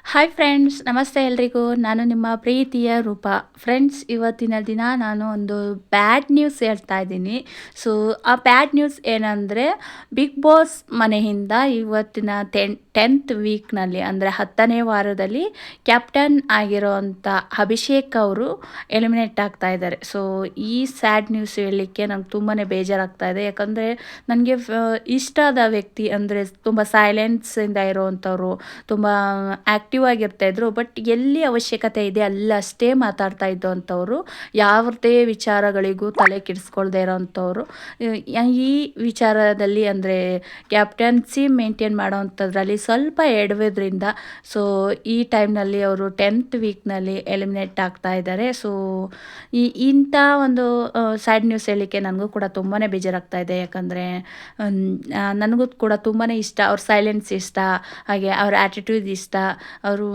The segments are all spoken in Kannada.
ಹಾಯ್ ಫ್ರೆಂಡ್ಸ್, ನಮಸ್ತೆ ಎಲ್ರಿಗೂ. ನಾನು ನಿಮ್ಮ ಪ್ರೀತಿಯ ರೂಪ. ಫ್ರೆಂಡ್ಸ್, ಇವತ್ತಿನ ದಿನ ನಾನು ಒಂದು ಬ್ಯಾಡ್ ನ್ಯೂಸ್ ಹೇಳ್ತಾ ಇದ್ದೀನಿ. ಸೊ ಆ ಬ್ಯಾಡ್ ನ್ಯೂಸ್ ಏನಂದರೆ, ಬಿಗ್ ಬಾಸ್ ಮನೆಯಿಂದ ಇವತ್ತಿನ 10th ವೀಕ್ನಲ್ಲಿ ಅಂದರೆ 10ನೇ ವಾರದಲ್ಲಿ ಕ್ಯಾಪ್ಟನ್ ಆಗಿರೋವಂಥ ಅಭಿಷೇಕ್ ಅವರು ಎಲಿಮಿನೇಟ್ ಆಗ್ತಾ ಇದ್ದಾರೆ. ಸೊ ಈ ಸ್ಯಾಡ್ ನ್ಯೂಸ್ ಹೇಳಲಿಕ್ಕೆ ನಂಗೆ ತುಂಬಾ ಬೇಜಾರಾಗ್ತಾ ಇದೆ. ಯಾಕಂದರೆ ನನಗೆ ಇಷ್ಟವಾದ ವ್ಯಕ್ತಿ ಅಂದರೆ ತುಂಬ ಸೈಲೆನ್ಸಿಂದ ಇರೋವಂಥವ್ರು, ತುಂಬ ಆ್ಯಕ್ಟಿವ್ ಆಗಿರ್ತಾಯಿದ್ರು. ಬಟ್ ಎಲ್ಲಿ ಅವಶ್ಯಕತೆ ಇದೆ ಅಲ್ಲಷ್ಟೇ ಮಾತಾಡ್ತಾ ಇದ್ದವಂಥವ್ರು, ಯಾವುದೇ ವಿಚಾರಗಳಿಗೂ ತಲೆ ಕೆಡಿಸ್ಕೊಳ್ದೇ ಇರೋವಂಥವ್ರು. ಈ ವಿಚಾರದಲ್ಲಿ ಅಂದರೆ ಕ್ಯಾಪ್ಟನ್ಸಿ ಮೇಂಟೈನ್ ಮಾಡೋವಂಥದ್ರಲ್ಲಿ ಸ್ವಲ್ಪ ಎಡವಿದ್ರಿಂದ ಸೊ ಈ ಟೈಮ್ನಲ್ಲಿ ಅವರು 10th ವೀಕ್ನಲ್ಲಿ ಎಲಿಮಿನೇಟ್ ಆಗ್ತಾ ಇದ್ದಾರೆ. ಸೊ ಇಂಥ ಒಂದು ಸ್ಯಾಡ್ ನ್ಯೂಸ್ ಹೇಳಲಿಕ್ಕೆ ನನಗೂ ಕೂಡ ತುಂಬಾ ಬೇಜಾರಾಗ್ತಾ ಇದೆ. ಯಾಕಂದರೆ ನನಗೂ ಕೂಡ ತುಂಬಾ ಇಷ್ಟ, ಅವ್ರ ಸೈಲೆನ್ಸ್ ಇಷ್ಟ, ಹಾಗೆ ಅವ್ರ ಆ್ಯಟಿಟ್ಯೂಡ್ ಇಷ್ಟ. ಅವರು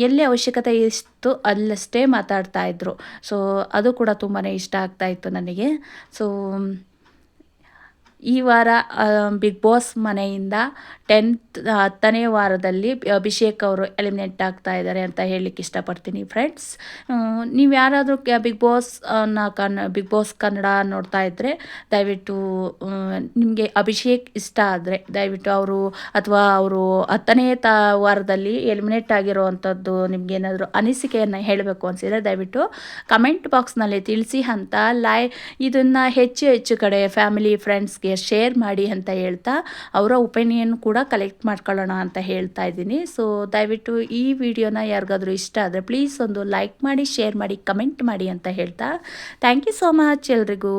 ಎಲ್ಲಿ ಅವಶ್ಯಕತೆ ಇತ್ತು ಅಲ್ಲಷ್ಟೇ ಮಾತಾಡ್ತಾ ಇದ್ರು. ಸೊ ಅದು ಕೂಡ ತುಂಬಾ ಇಷ್ಟ ಆಗ್ತಾಯಿತ್ತು ನನಗೆ. ಸೊ ಈ ವಾರ ಬಿಗ್ ಬಾಸ್ ಮನೆಯಿಂದ 10ನೇ ವಾರದಲ್ಲಿ ಅಭಿಷೇಕ್ ಅವರು ಎಲಿಮಿನೇಟ್ ಆಗ್ತಾ ಇದ್ದಾರೆ ಅಂತ ಹೇಳಲಿಕ್ಕೆ ಇಷ್ಟಪಡ್ತೀನಿ ಫ್ರೆಂಡ್ಸ್. ನೀವು ಯಾರಾದರೂ ಬಿಗ್ ಬಾಸ್ ಕನ್ನಡ ನೋಡ್ತಾ ಇದ್ದರೆ ದಯವಿಟ್ಟು ನಿಮಗೆ ಅಭಿಷೇಕ್ ಇಷ್ಟ ಆದರೆ ದಯವಿಟ್ಟು ಅಥವಾ ಅವರು 10ನೇ ವಾರದಲ್ಲಿ ಎಲಿಮಿನೇಟ್ ಆಗಿರೋವಂಥದ್ದು ನಿಮಗೇನಾದರೂ ಅನಿಸಿಕೆಯನ್ನು ಹೇಳಬೇಕು ಅನಿಸಿದರೆ ದಯವಿಟ್ಟು ಕಮೆಂಟ್ ಬಾಕ್ಸ್ನಲ್ಲಿ ತಿಳಿಸಿ ಅಂತ ಇದನ್ನು ಹೆಚ್ಚು ಕಡೆ ಫ್ಯಾಮಿಲಿ ಫ್ರೆಂಡ್ಸ್ಗೆ ಶೇರ್ ಮಾಡಿ ಅಂತ ಹೇಳ್ತಾ ಅವರ ಒಪಿನಿಯನ್ ಕೂಡ ಕಲೆಕ್ಟ್ ಮಾಡ್ಕೊಳ್ಳೋಣ ಅಂತ ಹೇಳ್ತಾ ಇದ್ದೀನಿ. ಸೊ ದಯವಿಟ್ಟು ಈ ವಿಡಿಯೋನ ಯಾರಿಗಾದರೂ ಇಷ್ಟ ಆದರೆ ಪ್ಲೀಸ್ ಒಂದು ಲೈಕ್ ಮಾಡಿ, ಶೇರ್ ಮಾಡಿ, ಕಮೆಂಟ್ ಮಾಡಿ ಅಂತ ಹೇಳ್ತಾ ಥ್ಯಾಂಕ್ ಯು ಸೋ ಮಚ್ ಎಲ್ರಿಗೂ.